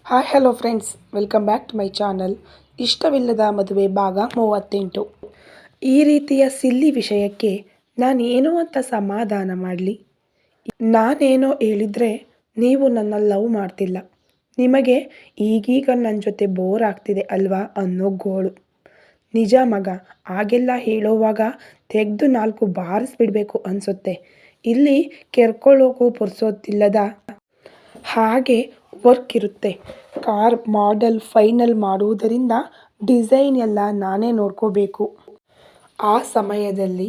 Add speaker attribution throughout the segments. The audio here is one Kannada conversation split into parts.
Speaker 1: Hi hello friends, welcome back to my channel. ಇಷ್ಟವಿಲ್ಲದ ಮದುವೆ ಭಾಗ 38. ಈ ರೀತಿಯ ಸಿಲ್ಲಿ ವಿಷಯಕ್ಕೆ ನಾನೇನೋ ಅಂತ ಸಮಾಧಾನ ಮಾಡಲಿ? ನಾನೇನೋ ಹೇಳಿದರೆ ನೀವು ನನ್ನ ಲವ್ ಮಾಡ್ತಿಲ್ಲ, ನಿಮಗೆ ಈಗೀಗ ನನ್ನ ಜೊತೆ ಬೋರ್ ಆಗ್ತಿದೆ ಅಲ್ವಾ ಅನ್ನೋ ಗೋಳು. ನಿಜ ಮಗ, ಹಾಗೆಲ್ಲ ಹೇಳೋವಾಗ ತೆಗೆದು 4 ಬಾರಿಸ್ಬಿಡ್ಬೇಕು ಅನಿಸುತ್ತೆ. ಇಲ್ಲಿ ಕೆರ್ಕೊಳ್ಳೋಕ್ಕೂ ಪುರ್ಸೊತ್ತಿಲ್ಲದ ಹಾಗೆ ವರ್ಕ್ ಇರುತ್ತೆ. ಕಾರ್ ಮಾಡೆಲ್ ಫೈನಲ್ ಮಾಡುವುದರಿಂದ ಡಿಸೈನ್ ಎಲ್ಲ ನಾನೇ ನೋಡ್ಕೋಬೇಕು. ಆ ಸಮಯದಲ್ಲಿ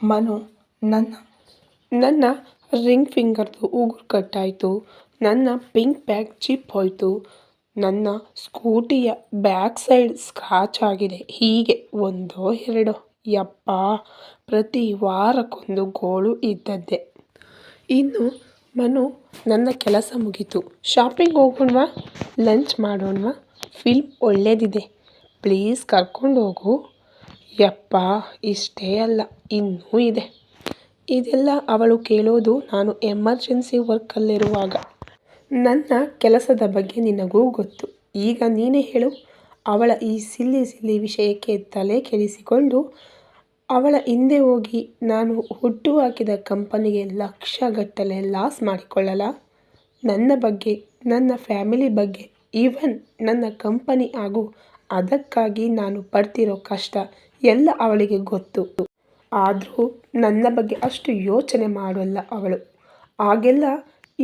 Speaker 1: ಮನು ನನ್ನ ರಿಂಗ್ ಫಿಂಗರ್ದು ಉಗುರು ಕಟ್ಟಾಯಿತು, ನನ್ನ ಪಿಂಕ್ ಬ್ಯಾಗ್ ಚಿಪ್ ಹೋಯಿತು, ನನ್ನ ಸ್ಕೂಟಿಯ ಬ್ಯಾಕ್ ಸೈಡ್ ಸ್ಕ್ರಾಚ್ ಆಗಿದೆ. ಹೀಗೆ ಒಂದೋ ಎರಡೋ, ಯಪ್ಪ, ಪ್ರತಿ ವಾರಕ್ಕೊಂದು ಗೋಳು ಇದ್ದದ್ದೇ. ಇನ್ನು ಮನು, ನನ್ನ ಕೆಲಸ ಮುಗೀತು, ಶಾಪಿಂಗ್ ಹೋಗೋಣವಾ, ಲಂಚ್ ಮಾಡೋಣವಾ, ಫಿಲ್ಮ್ ಒಳ್ಳೇದಿದೆ, ಪ್ಲೀಸ್ ಕರ್ಕೊಂಡು ಹೋಗು. ಯಪ್ಪ, ಇಷ್ಟೇ ಅಲ್ಲ, ಇನ್ನೂ ಇದೆ. ಇದೆಲ್ಲ ಅವಳು ಕೇಳೋದು ನಾನು ಎಮರ್ಜೆನ್ಸಿ ವರ್ಕಲ್ಲಿರುವಾಗ. ನನ್ನ ಕೆಲಸದ ಬಗ್ಗೆ ನಿನಗೂ ಗೊತ್ತು. ಈಗ ನೀನೇ ಹೇಳು. ಅವಳ ಈ ಸಿಲ್ಲಿ ವಿಷಯಕ್ಕೆ ತಲೆ ಕೆಡಿಸಿಕೊಂಡು ಅವಳ ಹಿಂದೆ ಹೋಗಿ ನಾನು ಹುಟ್ಟು ಹಾಕಿದ ಕಂಪನಿಗೆ ಲಕ್ಷಗಟ್ಟಲೆ ಲಾಸ್ ಮಾಡಿಕೊಳ್ಳಲ್ಲ? ನನ್ನ ಬಗ್ಗೆ, ನನ್ನ ಫ್ಯಾಮಿಲಿ ಬಗ್ಗೆ, ಈವನ್ ನನ್ನ ಕಂಪನಿ ಹಾಗೂ ಅದಕ್ಕಾಗಿ ನಾನು ಪಡ್ತಿರೋ ಕಷ್ಟ ಎಲ್ಲ ಅವಳಿಗೆ ಗೊತ್ತು. ಆದರೂ ನನ್ನ ಬಗ್ಗೆ ಅಷ್ಟು ಯೋಚನೆ ಮಾಡೋಲ್ಲ ಅವಳು. ಆಗೆಲ್ಲ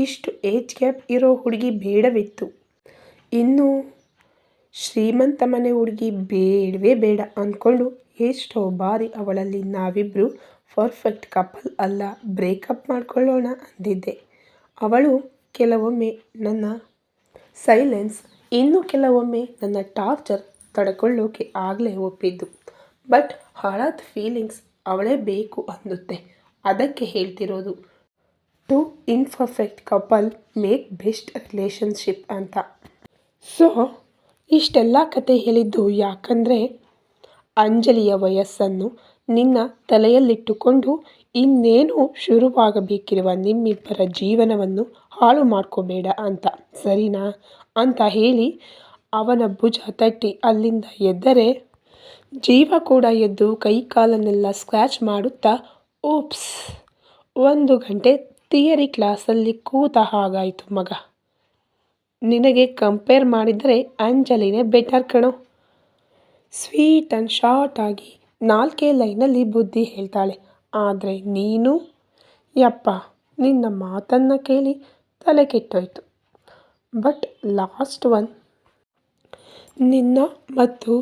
Speaker 1: ಇಷ್ಟು ಏಜ್ ಗ್ಯಾಪ್ ಇರೋ ಹುಡುಗಿ ಬೇಡವಿತ್ತು. ಇನ್ನು ಶ್ರೀಮಂತ ಮನೆ ಹುಡುಗಿ ಬೇಡವೇ ಬೇಡ ಅಂದ್ಕೊಂಡು ಎಷ್ಟೋ ಬಾರಿ ಅವಳಲ್ಲಿ ನಾವಿಬ್ಬರು ಪರ್ಫೆಕ್ಟ್ ಕಪಲ್ ಅಲ್ಲ, ಬ್ರೇಕಪ್ ಮಾಡ್ಕೊಳ್ಳೋಣ ಅಂದಿದ್ದೆ. ಅವಳು ಕೆಲವೊಮ್ಮೆ ನನ್ನ ಸೈಲೆನ್ಸ್, ಇನ್ನು ಕೆಲವೊಮ್ಮೆ ನನ್ನ ಟಾರ್ಚರ್ ತಡ್ಕೊಳ್ಳೋಕೆ ಆಗಲೇ ಒಪ್ಪಿದ್ದು. ಬಟ್ ಹಳದ ಫೀಲಿಂಗ್ಸ್ ಅವಳೇ ಬೇಕು ಅನ್ನುತ್ತೆ. ಅದಕ್ಕೆ ಹೇಳ್ತಿರೋದು, 2 imperfect couple make best relationship ಅಂತ. ಸೊ ಇಷ್ಟೆಲ್ಲ ಕತೆ ಹೇಳಿದ್ದು ಯಾಕಂದರೆ, ಅಂಜಲಿಯ ವಯಸ್ಸನ್ನು ನಿನ್ನ ತಲೆಯಲ್ಲಿಟ್ಟುಕೊಂಡು ಇನ್ನೇನು ಶುರುವಾಗಬೇಕಿರುವ ನಿಮ್ಮಿಬ್ಬರ ಜೀವನವನ್ನು ಹಾಳು ಮಾಡ್ಕೋಬೇಡ ಅಂತ, ಸರಿನಾ ಅಂತ ಹೇಳಿ ಅವನ ಭುಜ ತಟ್ಟಿ ಅಲ್ಲಿಂದ ಎದ್ದರೆ, ಜೀವ ಕೂಡ ಎದ್ದು ಕೈ ಕಾಲನ್ನೆಲ್ಲ ಸ್ಕ್ರ್ಯಾಚ್ ಮಾಡುತ್ತಾ, ಓಪ್ಸ್, 1 ಗಂಟೆ ಥಿಯರಿ ಕ್ಲಾಸಲ್ಲಿ ಕೂತ ಹಾಗಾಯಿತು ಮಗ. ನಿನಗೆ ಕಂಪೇರ್ ಮಾಡಿದರೆ ಅಂಜಲಿನೇ ಬೆಟರ್ ಕಣೋ. ಸ್ವೀಟ್ ಆ್ಯಂಡ್ ಶಾರ್ಟ್ ಆಗಿ 4 ಲೈನಲ್ಲಿ ಬುದ್ಧಿ ಹೇಳ್ತಾಳೆ. ಆದರೆ ನೀನು, ಯಪ್ಪ, ನಿನ್ನ ಮಾತನ್ನು ಕೇಳಿ ತಲೆ ಕೆಟ್ಟೋಯ್ತು. ಬಟ್ ಲಾಸ್ಟ್ ಒನ್, ನಿನ್ನ ಮತ್ತು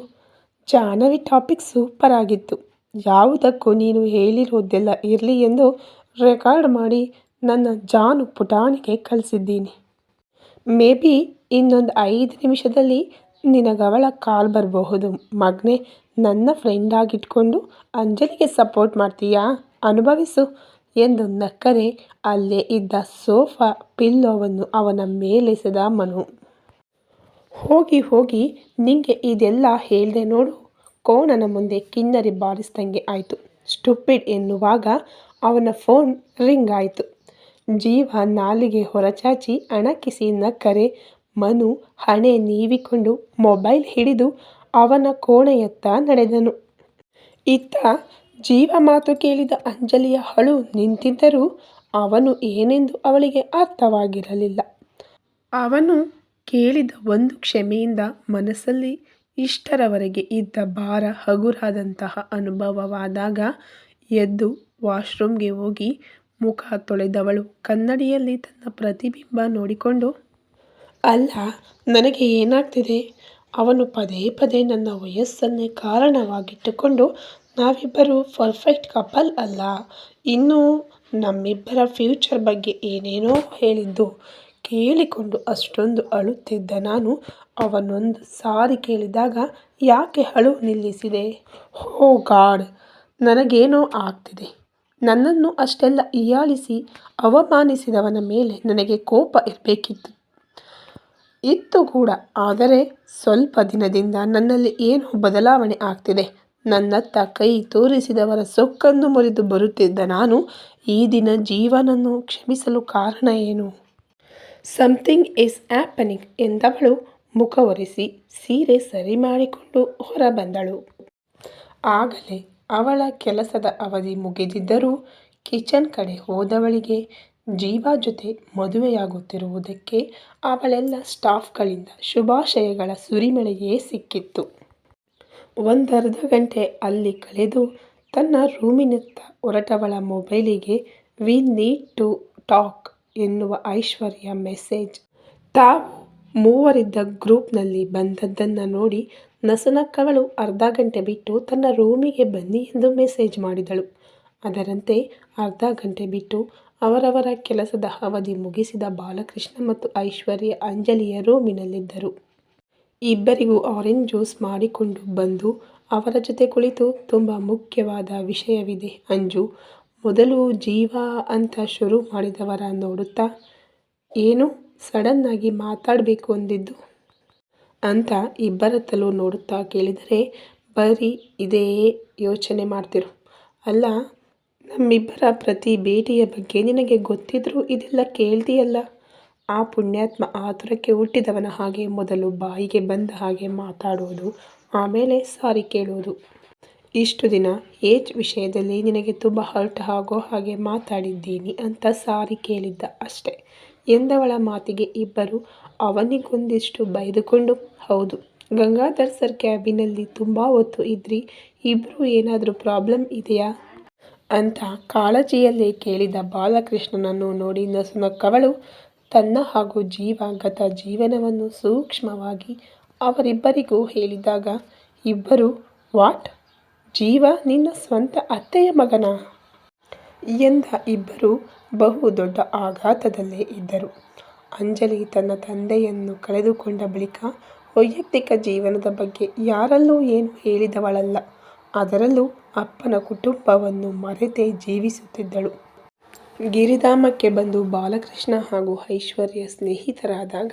Speaker 1: ಜಾಹ್ನವಿ ಟಾಪಿಕ್ ಸೂಪರ್ ಆಗಿತ್ತು. ಯಾವುದಕ್ಕೂ ನೀನು ಹೇಳಿರೋದೆಲ್ಲ ಇರಲಿ ಎಂದು ರೆಕಾರ್ಡ್ ಮಾಡಿ ನನ್ನ ಜಾನು ಪುಟಾಣಿಗೆ ಕಳಿಸಿದ್ದೀನಿ. ಮೇ ಬಿ ಇನ್ನೊಂದು 5 ನಿಮಿಷದಲ್ಲಿ ನಿನಗವಳ ಕಾಲ್ ಬರಬಹುದು. ಮಗನೇ, ನನ್ನ ಫ್ರೆಂಡಾಗಿಟ್ಕೊಂಡು ಅಂಜಲಿಗೆ ಸಪೋರ್ಟ್ ಮಾಡ್ತೀಯಾ, ಅನುಭವಿಸು ಎಂದು ನಕ್ಕರೆ ಅಲ್ಲೇ ಇದ್ದ ಸೋಫಾ ಪಿಲ್ಲೋವನ್ನು ಅವನ ಮೇಲೆಸೆದ ಮನು. ಹೋಗಿ ನಿಂಗೆ ಇದೆಲ್ಲ ಹೇಳ್ದೆ ನೋಡು, ಕೋಣನ ಮುಂದೆ ಕಿನ್ನರಿ ಬಾರಿಸ್ದಂಗೆ ಆಯಿತು. ಸ್ಟುಪಿಡ್ ಎನ್ನುವಾಗ ಅವನ ಫೋನ್ ರಿಂಗ್ ಆಯಿತು. ಜೀವ ನಾಲಿಗೆ ಹೊರಚಾಚಿ ಅಣಕಿಸಿ ನಕ್ಕರೆ ಮನು ಹಣೆ ನೀವಿಕೊಂಡು ಮೊಬೈಲ್ ಹಿಡಿದು ಅವನ ಕೋಣೆಯತ್ತ ನಡೆದನು. ಇತ್ತ ಜೀವ ಮಾತು ಕೇಳಿದ ಅಂಜಲಿಯ ಅಳು ನಿಂತಿದ್ದರೂ ಅವನು ಏನೆಂದು ಅವಳಿಗೆ ಅರ್ಥವಾಗಿರಲಿಲ್ಲ. ಅವನು ಕೇಳಿದ ಒಂದು ಕ್ಷಮೆಯಿಂದ ಮನಸ್ಸಲ್ಲಿ ಇಷ್ಟರವರೆಗೆ ಇದ್ದ ಭಾರ ಹಗುರಾದಂತಹ ಅನುಭವವಾದಾಗ ಎದ್ದು ವಾಶ್ರೂಮ್ಗೆ ಹೋಗಿ ಮುಖ ತೊಳೆದವಳು ಕನ್ನಡಿಯಲ್ಲಿ ತನ್ನ ಪ್ರತಿಬಿಂಬ ನೋಡಿಕೊಂಡು, ಅಲ್ಲ, ನನಗೆ ಏನಾಗ್ತಿದೆ? ಅವನು ಪದೇ ಪದೇ ನನ್ನ ವಯಸ್ಸನ್ನೇ ಕಾರಣವಾಗಿಟ್ಟುಕೊಂಡು ನಾವಿಬ್ಬರು ಪರ್ಫೆಕ್ಟ್ ಕಪಲ್ ಅಲ್ಲ, ಇನ್ನು ನಮ್ಮಿಬ್ಬರ ಫ್ಯೂಚರ್ ಬಗ್ಗೆ ಏನೇನೋ ಹೇಳಿದ್ದು ಕೇಳಿಕೊಂಡು ಅಷ್ಟೊಂದು ಅಳುತ್ತಿದ್ದ ನಾನು ಅವನೊಂದು ಸಾರಿ ಕೇಳಿದಾಗ ಯಾಕೆ ಅಳು ನಿಲ್ಲಿಸಿದೆ? ಓ ಗಾಡ್, ನನಗೇನೋ ಆಗ್ತಿದೆ. ನನ್ನನ್ನು ಅಷ್ಟೆಲ್ಲ ಹೀಯಾಳಿಸಿ ಅವಮಾನಿಸಿದವನ ಮೇಲೆ ನನಗೆ ಕೋಪ ಇತ್ತು ಕೂಡ. ಆದರೆ ಸ್ವಲ್ಪ ದಿನದಿಂದ ನನ್ನಲ್ಲಿ ಏನೋ ಬದಲಾವಣೆ ಆಗ್ತಿದೆ. ನನ್ನತ್ತ ಕೈ ತೋರಿಸಿದವರ ಸೊಕ್ಕನ್ನು ಮುರಿದು ಬರುತ್ತಿದ್ದ ನಾನು ಈ ದಿನ ಜೀವನನ್ನು ಕ್ಷಮಿಸಲು ಕಾರಣ ಏನು? ಸಮಥಿಂಗ್ ಈಸ್ ಹ್ಯಾಪನಿಂಗ್ ಎಂದವಳು ಮುಖ ಒರೆಸಿ ಸೀರೆ ಸರಿ ಮಾಡಿಕೊಂಡು ಹೊರಬಂದಳು. ಆಗಲೇ ಅವಳ ಕೆಲಸದ ಅವಧಿ ಮುಗಿದಿದ್ದರೂ ಕಿಚನ್ ಕಡೆ ಹೋದವಳಿಗೆ ಜೀವಾ ಜೊತೆ ಮದುವೆಯಾಗುತ್ತಿರುವುದಕ್ಕೆ ಅವಳೆಲ್ಲ ಸ್ಟಾಫ್ಗಳಿಂದ ಶುಭಾಶಯಗಳ ಸುರಿಮಳೆಯೇ ಸಿಕ್ಕಿತ್ತು. ಒಂದರ್ಧ ಗಂಟೆ ಅಲ್ಲಿ ಕಳೆದು ತನ್ನ ರೂಮಿನತ್ತ ಹೊರಟವಳ ಮೊಬೈಲಿಗೆ ವಿ ನೀಡ್ ಟು ಟಾಕ್ ಎನ್ನುವ ಐಶ್ವರ್ಯ ಮೆಸೇಜ್. ತಾವು ಮೂವರಿದ್ದ ಗ್ರೂಪ್ನಲ್ಲಿ ಬಂದದ್ದನ್ನು ನೋಡಿ ನಸುನಕ್ಕವಳು ಅರ್ಧ ಗಂಟೆ ಬಿಟ್ಟು ತನ್ನ ರೂಮಿಗೆ ಬನ್ನಿ ಎಂದು ಮೆಸೇಜ್ ಮಾಡಿದಳು. ಅದರಂತೆ ಅರ್ಧ ಗಂಟೆ ಬಿಟ್ಟು ಅವರವರ ಕೆಲಸದ ಅವಧಿ ಮುಗಿಸಿದ ಬಾಲಕೃಷ್ಣ ಮತ್ತು ಐಶ್ವರ್ಯ ಅಂಜಲಿಯ ರೂಮಿನಲ್ಲಿದ್ದರು. ಇಬ್ಬರಿಗೂ ಆರೆಂಜ್ ಜ್ಯೂಸ್ ಮಾಡಿಕೊಂಡು ಬಂದು ಅವರ ಜೊತೆ ಕುಳಿತು ತುಂಬ ಮುಖ್ಯವಾದ ವಿಷಯವಿದೆ ಅಂಜು. ಮೊದಲು ಜೀವಾ ಅಂತ ಶುರು ಮಾಡಿದವರ ನೋಡುತ್ತಾ, ಏನು ಸಡನ್ನಾಗಿ ಮಾತಾಡಬೇಕು ಅಂದಿದ್ದು ಅಂತ ಇಬ್ಬರತ್ತಲೂ ನೋಡುತ್ತಾ ಕೇಳಿದರೆ, ಬರೀ ಇದೇ ಯೋಚನೆ ಮಾಡ್ತಿರು. ಅಲ್ಲ, ನಮ್ಮಿಬ್ಬರ ಪ್ರತಿ ಭೇಟಿಯ ಬಗ್ಗೆ ನಿನಗೆ ಗೊತ್ತಿದ್ರೂ ಇದೆಲ್ಲ ಕೇಳ್ತೀಯಲ್ಲ. ಆ ಪುಣ್ಯಾತ್ಮ ಆತುರಕ್ಕೆ ಹುಟ್ಟಿದವನ ಹಾಗೆ ಮೊದಲು ಬಾಯಿಗೆ ಬಂದ ಹಾಗೆ ಮಾತಾಡೋದು, ಆಮೇಲೆ ಸಾರಿ ಕೇಳೋದು. ಇಷ್ಟು ದಿನ ಏಜ್ ವಿಷಯದಲ್ಲಿ ನಿನಗೆ ತುಂಬ ಹರ್ಟ್ ಆಗೋ ಹಾಗೆ ಮಾತಾಡಿದ್ದೀನಿ ಅಂತ ಸಾರಿ ಕೇಳಿದ್ದ ಅಷ್ಟೆ ಎಂದವಳ ಮಾತಿಗೆ ಇಬ್ಬರು ಅವನಿಗೊಂದಿಷ್ಟು ಬೈದುಕೊಂಡು, ಹೌದು, ಗಂಗಾಧರ್ ಸರ್ ಕ್ಯಾಬಿನಲ್ಲಿ ತುಂಬ ಹೊತ್ತು ಇದ್ರಿ, ಇಬ್ಬರು ಏನಾದರೂ ಪ್ರಾಬ್ಲಮ್ ಇದೆಯಾ ಅಂತ ಕಾಳಜಿಯಲ್ಲೇ ಕೇಳಿದ ಬಾಲಕೃಷ್ಣನನ್ನು ನೋಡಿ ನಸುನಕ್ಕವಳು. ತನ್ನ ಹಾಗೂ ಜೀವಾ ಗತ ಜೀವನವನ್ನು ಸೂಕ್ಷ್ಮವಾಗಿ ಅವರಿಬ್ಬರಿಗೂ ಹೇಳಿದಾಗ ಇಬ್ಬರು, ವಾಟ್, ಜೀವಾ ನಿನ್ನ ಸ್ವಂತ ಅತ್ತೆಯ ಮಗನಾ ಎಂದ ಇಬ್ಬರು ಬಹು ದೊಡ್ಡ ಆಘಾತದಲ್ಲೇ ಇದ್ದರು. ಅಂಜಲಿ ತನ್ನ ತಂದೆಯನ್ನು ಕಳೆದುಕೊಂಡ ಬಳಿಕ ವೈಯಕ್ತಿಕ ಜೀವನದ ಬಗ್ಗೆ ಯಾರಲ್ಲೂ ಏನೂ ಹೇಳಿದವಳಲ್ಲ. ಅದರಲ್ಲೂ ಅಪ್ಪನ ಕುಟುಂಬವನ್ನು ಮರೆತೇ ಜೀವಿಸುತ್ತಿದ್ದಳು. ಗಿರಿಧಾಮಕ್ಕೆ ಬಂದು ಬಾಲಕೃಷ್ಣ ಹಾಗೂ ಐಶ್ವರ್ಯ ಸ್ನೇಹಿತರಾದಾಗ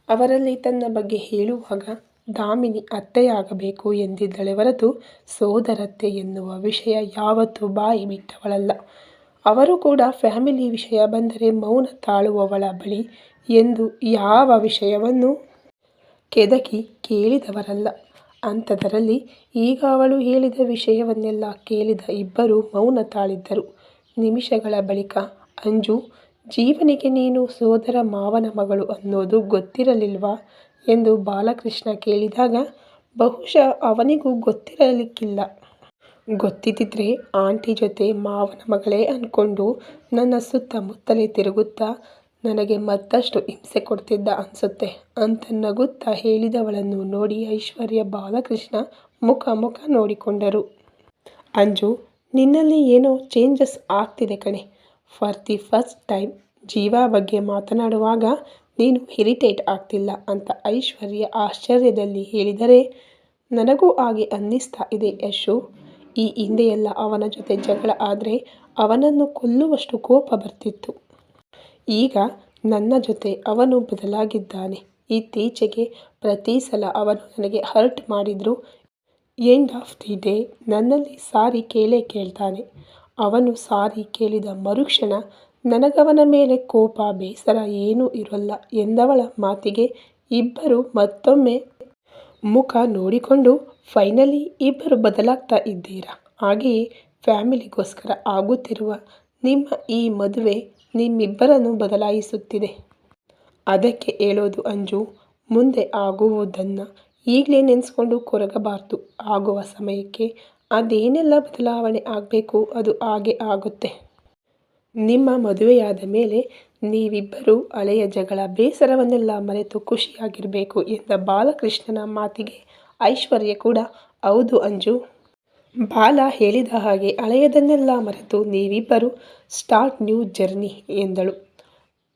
Speaker 1: ಅವರಲ್ಲಿ ತನ್ನ ಬಗ್ಗೆ ಹೇಳುವಾಗ ದಾಮಿನಿ ಅತ್ತೆಯಾಗಬೇಕು ಎಂದಿದ್ದಳೇ ಹೊರತು ಸೋದರತ್ತೆ ಎನ್ನುವ ವಿಷಯ ಯಾವತ್ತೂ ಬಾಯಿ ಬಿಟ್ಟವಳಲ್ಲ. ಅವರು ಕೂಡ ಫ್ಯಾಮಿಲಿ ವಿಷಯ ಬಂದರೆ ಮೌನ ತಾಳುವವಳ ಬಳಿ ಎಂದು ಯಾವ ವಿಷಯವನ್ನೂ ಕೆದಕಿ ಕೇಳಿದವರಲ್ಲ. ಅಂಥದರಲ್ಲಿ ಈಗ ಅವಳು ಹೇಳಿದ ವಿಷಯವನ್ನೆಲ್ಲ ಕೇಳಿದ ಇಬ್ಬರು ಮೌನ ತಾಳಿದ್ದರು. ನಿಮಿಷಗಳ ಬಳಿಕ, ಅಂಜು, ಜೀವನಿಗೆ ನೀನು ಸೋದರ ಮಾವನ ಮಗಳು ಅನ್ನೋದು ಗೊತ್ತಿರಲಿಲ್ವಾ ಎಂದು ಬಾಲಕೃಷ್ಣ ಕೇಳಿದಾಗ, ಬಹುಶಃ ಅವನಿಗೂ ಗೊತ್ತಿರಲಿಕ್ಕಿಲ್ಲ. ಗೊತ್ತಿದ್ದಿದ್ರೆ ಆಂಟಿ ಜೊತೆ ಮಾವನ ಮಗಳೇ ಅಂದ್ಕೊಂಡು ನನ್ನ ಸುತ್ತಮುತ್ತಲೇ ತಿರುಗುತ್ತಾ ನನಗೆ ಮತ್ತಷ್ಟು ಹಿಂಸೆ ಕೊಡ್ತಿದ್ದ ಅನ್ಸುತ್ತೆ ಅಂತ ನಗುತ್ತಾ ಹೇಳಿದವಳನ್ನು ನೋಡಿ ಐಶ್ವರ್ಯ ಬಾಲಕೃಷ್ಣ ಮುಖ ನೋಡಿಕೊಂಡರು. ಅಂಜು, ನಿನ್ನಲ್ಲಿ ಏನೋ ಚೇಂಜಸ್ ಆಗ್ತಿದೆ ಕಣೆ. ಫಾರ್ ದಿ ಫಸ್ಟ್ ಟೈಮ್ ಜೀವಾ ಬಗ್ಗೆ ಮಾತನಾಡುವಾಗ ನೀನು ಇರಿಟೇಟ್ ಆಗ್ತಿಲ್ಲ ಅಂತ ಐಶ್ವರ್ಯ ಆಶ್ಚರ್ಯದಲ್ಲಿ ಹೇಳಿದರೆ, ನನಗೂ ಹಾಗೆ ಅನ್ನಿಸ್ತಾ ಇದೆ ಯಶು. ಈ ಹಿಂದೆಯೆಲ್ಲ ಅವನ ಜೊತೆ ಜಗಳ ಆದರೆ ಅವನನ್ನು ಕೊಲ್ಲುವಷ್ಟು ಕೋಪ ಬರ್ತಿತ್ತು. ಈಗ ನನ್ನ ಜೊತೆ ಅವನು ಬದಲಾಗಿದ್ದಾನೆ. ಇತ್ತೀಚೆಗೆ ಪ್ರತಿ ಸಲ ಅವನು ನನಗೆ ಹರ್ಟ್ ಮಾಡಿದ್ರು ಎಂಡ್ ಆಫ್ ದಿ ಡೇ ನನ್ನಲ್ಲಿ ಸಾರಿ ಕೇಳ್ತಾನೆ. ಅವನು ಸಾರಿ ಕೇಳಿದ ಮರುಕ್ಷಣ ನನಗವನ ಮೇಲೆ ಕೋಪ ಬೇಸರ ಏನೂ ಇರೋಲ್ಲ ಎಂದವಳ ಮಾತಿಗೆ ಇಬ್ಬರು ಮತ್ತೊಮ್ಮೆ ಮುಖ ನೋಡಿಕೊಂಡು, ಫೈನಲಿ ಇಬ್ಬರು ಬದಲಾಗ್ತಾ ಇದ್ದೀರಾ. ಹಾಗೆಯೇ ಫ್ಯಾಮಿಲಿಗೋಸ್ಕರ ಆಗುತ್ತಿರುವ ನಿಮ್ಮ ಈ ಮದುವೆ ನಿಮ್ಮಿಬ್ಬರನ್ನು ಬದಲಾಯಿಸುತ್ತಿದೆ. ಅದಕ್ಕೆ ಹೇಳೋದು ಅಂಜು, ಮುಂದೆ ಆಗುವುದನ್ನು ಈಗಲೇ ನೆನೆಸ್ಕೊಂಡು ಕೊರಗಬಾರ್ದು. ಆಗುವ ಸಮಯಕ್ಕೆ ಅದೇನೆಲ್ಲ ಬದಲಾವಣೆ ಆಗಬೇಕು ಅದು ಹಾಗೆ ಆಗುತ್ತೆ. ನಿಮ್ಮ ಮದುವೆಯಾದ ಮೇಲೆ ನೀವಿಬ್ಬರೂ ಹಳೆಯ ಜಗಳ ಬೇಸರವನ್ನೆಲ್ಲ ಮರೆತು ಖುಷಿಯಾಗಿರಬೇಕು ಎಂದ ಬಾಲಕೃಷ್ಣನ ಮಾತಿಗೆ ಐಶ್ವರ್ಯ ಕೂಡ, ಹೌದು ಅಂಜು. ಬಾಲ ಹೇಳಿದ ಹಾಗೆ ಹಳೆಯದನ್ನೆಲ್ಲ ಮರೆತು ನೀವಿಬ್ಬರು ಸ್ಟಾರ್ಟ್ ನ್ಯೂ ಜರ್ನಿ ಎಂದಳು.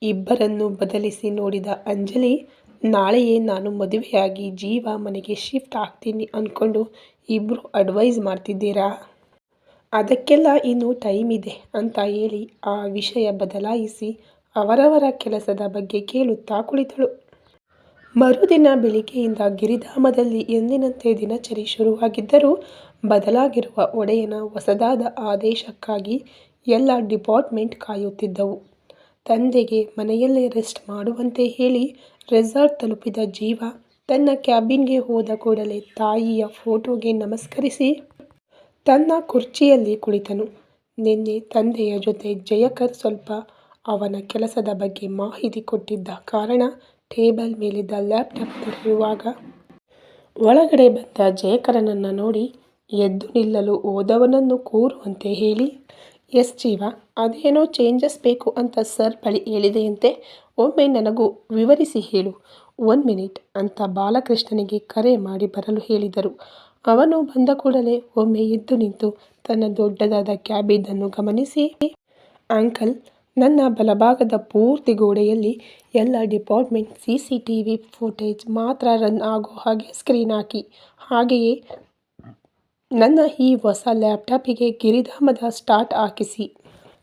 Speaker 1: ಇಬ್ಬರನ್ನು ಬದಲಿಸಿ ನೋಡಿದ ಅಂಜಲಿ, ನಾಳೆಯೇ ನಾನು ಮದುವೆಯಾಗಿ ಜೀವಾ ಮನೆಗೆ ಶಿಫ್ಟ್ ಆಗ್ತೀನಿ ಅಂದ್ಕೊಂಡು ಇಬ್ಬರು ಅಡ್ವೈಸ್ ಮಾಡ್ತಿದ್ದೀರಾ. ಅದಕ್ಕೆಲ್ಲ ಇನ್ನೂ ಟೈಮ್ ಇದೆ ಅಂತ ಹೇಳಿ ಆ ವಿಷಯ ಬದಲಾಯಿಸಿ ಅವರವರ ಕೆಲಸದ ಬಗ್ಗೆ ಕೇಳುತ್ತಾ ಕುಳಿತಳು. ಮರುದಿನ ಬೆಳಿಗ್ಗೆಯಿಂದ ಗಿರಿಧಾಮದಲ್ಲಿ ಎಂದಿನಂತೆ ದಿನಚರಿ ಶುರುವಾಗಿದ್ದರೂ ಬದಲಾಗಿರುವ ಒಡೆಯನ ಹೊಸದಾದ ಆದೇಶಕ್ಕಾಗಿ ಎಲ್ಲ ಡಿಪಾರ್ಟ್ಮೆಂಟ್ ಕಾಯುತ್ತಿದ್ದವು. ತಂದೆಗೆ ಮನೆಯಲ್ಲೇ ರೆಸ್ಟ್ ಮಾಡುವಂತೆ ಹೇಳಿ ರೆಸಾರ್ಟ್ ತಲುಪಿದ ಜೀವ ತನ್ನ ಕ್ಯಾಬಿನ್ಗೆ ಹೋದ ಕೂಡಲೇ ತಾಯಿಯ ಫೋಟೋಗೆ ನಮಸ್ಕರಿಸಿ ತನ್ನ ಕುರ್ಚಿಯಲ್ಲಿ ಕುಳಿತನು. ನಿನ್ನೆ ತಂದೆಯ ಜೊತೆ ಜಯಕರ್ ಸ್ವಲ್ಪ ಅವನ ಕೆಲಸದ ಬಗ್ಗೆ ಮಾಹಿತಿ ಕೊಟ್ಟಿದ್ದ ಕಾರಣ ಟೇಬಲ್ ಮೇಲಿದ್ದ ಲ್ಯಾಪ್ಟಾಪ್ ತೆರೆಯುವಾಗ ಒಳಗಡೆ ಬಂದ ಜಯಕರನನ್ನು ನೋಡಿ ಎದ್ದು ನಿಲ್ಲಲು ಹೋದವನನ್ನು ಕೂರುವಂತೆ ಹೇಳಿ, ಎಸ್ ಜೀವ, ಅದೇನೋ ಚೇಂಜಸ್ ಬೇಕು ಅಂತ ಸರ್ ಬಳಿ ಹೇಳಿದೆಯಂತೆ, ಒಮ್ಮೆ ನನಗೂ ವಿವರಿಸಿ ಹೇಳು. 1 ಮಿನಿಟ್ ಅಂತ ಬಾಲಕೃಷ್ಣನಿಗೆ ಕರೆ ಮಾಡಿ ಬರಲು ಹೇಳಿದರು. ಅವನು ಬಂದ ಕೂಡಲೇ ಒಮ್ಮೆ ಎದ್ದು ನಿಂತು ತನ್ನ ದೊಡ್ಡದಾದ ಕ್ಯಾಬಿನನ್ನು ಗಮನಿಸಿ, ಅಂಕಲ್, ನನ್ನ ಬಲಭಾಗದ ಪೂರ್ತಿ ಗೋಡೆಯಲ್ಲಿ ಎಲ್ಲ ಡಿಪಾರ್ಟ್ಮೆಂಟ್ CCTV ಫುಟೇಜ್ ಮಾತ್ರ ರನ್ ಆಗೋ ಹಾಗೆ ಸ್ಕ್ರೀನ್ ಹಾಕಿ. ಹಾಗೆಯೇ ನನ್ನ ಈ ಹೊಸ ಲ್ಯಾಪ್ಟಾಪಿಗೆ ಗಿರಿಧಾಮದ ಸ್ಟಾರ್ಟ್ ಹಾಕಿಸಿ.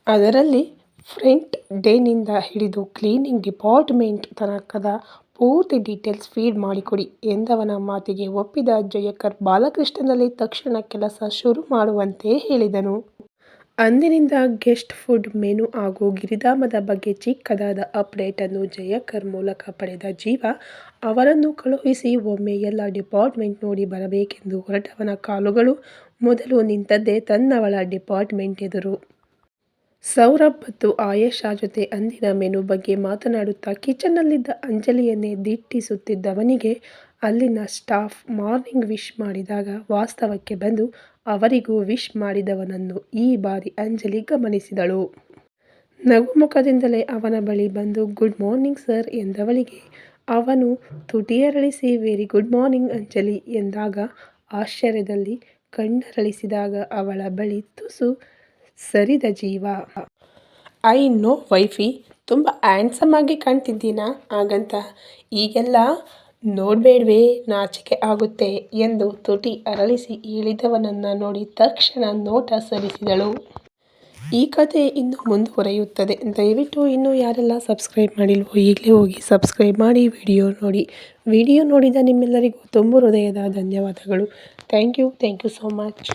Speaker 1: ಅದರಲ್ಲಿ ಫ್ರಂಟ್ ಡೇನಿಂದ ಹಿಡಿದು ಕ್ಲೀನಿಂಗ್ ಡಿಪಾರ್ಟ್ಮೆಂಟ್ ತನಕದ ಪೂರ್ತಿ ಡೀಟೇಲ್ಸ್ ಫೀಡ್ ಮಾಡಿಕೊಡಿ ಎಂದವನ ಮಾತಿಗೆ ಒಪ್ಪಿದ ಜಯಕರ್ ಬಾಲಕೃಷ್ಣನಲ್ಲಿ ತಕ್ಷಣ ಕೆಲಸ ಶುರು ಮಾಡುವಂತೆ ಹೇಳಿದನು. ಅಂದಿನಿಂದ ಗೆಸ್ಟ್ ಫುಡ್ ಮೆನು ಹಾಗೂ ಗಿರಿಧಾಮದ ಬಗ್ಗೆ ಚಿಕ್ಕದಾದ ಅಪ್ಡೇಟನ್ನು ಜಯಕರ್ ಮೂಲಕ ಪಡೆದ ಜೀವ ಅವರನ್ನು ಕಳುಹಿಸಿ ಒಮ್ಮೆ ಎಲ್ಲ ಡಿಪಾರ್ಟ್ಮೆಂಟ್ ನೋಡಿ ಬರಬೇಕೆಂದು ಹೊರಟವನ ಕಾಲುಗಳು ಮೊದಲು ನಿಂತದ್ದೇ ತನ್ನವಳ ಡಿಪಾರ್ಟ್ಮೆಂಟ್ ಎದುರು. ಸೌರಭ್ ಮತ್ತು ಆಯೇಷಾ ಜೊತೆ ಅಂದಿನ ಮೆನು ಬಗ್ಗೆ ಮಾತನಾಡುತ್ತಾ ಕಿಚನ್ನಲ್ಲಿದ್ದ ಅಂಜಲಿಯನ್ನೇ ದಿಟ್ಟಿಸುತ್ತಿದ್ದವನಿಗೆ ಅಲ್ಲಿನ ಸ್ಟಾಫ್ ಮಾರ್ನಿಂಗ್ ವಿಶ್ ಮಾಡಿದಾಗ ವಾಸ್ತವಕ್ಕೆ ಬಂದು ಅವರಿಗೂ ವಿಶ್ ಮಾಡಿದವನನ್ನು ಈ ಬಾರಿ ಅಂಜಲಿ ಗಮನಿಸಿದಳು. ನಗುಮುಖದಿಂದಲೇ ಅವನ ಬಳಿ ಬಂದು ಗುಡ್ ಮಾರ್ನಿಂಗ್ ಸರ್ ಎಂದವಳಿಗೆ ಅವನು ತುಟಿಯರಳಿಸಿ ವೆರಿ ಗುಡ್ ಮಾರ್ನಿಂಗ್ ಅಂಜಲಿ ಎಂದಾಗ ಆಶ್ಚರ್ಯದಲ್ಲಿ ಕಣ್ಣರಳಿಸಿದಾಗ ಅವಳ ಬಳಿ ತುಸು ಸರಿದ ಜೀವ. ಐ ನೋ ವೈಫಿ, ತುಂಬ ಹ್ಯಾಂಡ್ಸಮ್ ಆಗಿ ಕಾಣ್ತಿದ್ದೀನಾ, ಹಾಗಂತ ಈಗೆಲ್ಲ ನೋಡಬೇಡ್ವೇ, ನಾಚಿಕೆ ಆಗುತ್ತೆ ಎಂದು ತುಟಿ ಅರಳಿಸಿ ಹೇಳಿದವನನ್ನು ನೋಡಿ ತಕ್ಷಣ ನೋಟ ಸರಿಸಿದಳು. ಈ ಕಥೆ ಇನ್ನು ಮುಂದುವರಿಯುತ್ತದೆ. ದಯವಿಟ್ಟು ಇನ್ನೂ ಯಾರೆಲ್ಲ ಸಬ್ಸ್ಕ್ರೈಬ್ ಮಾಡಿಲ್ವೋ ಈಗಲೇ ಹೋಗಿ ಸಬ್ಸ್ಕ್ರೈಬ್ ಮಾಡಿ ವಿಡಿಯೋ ನೋಡಿ. ವಿಡಿಯೋ ನೋಡಿದ ನಿಮ್ಮೆಲ್ಲರಿಗೂ ತುಂಬ ಹೃದಯದ ಧನ್ಯವಾದಗಳು. Thank you so much.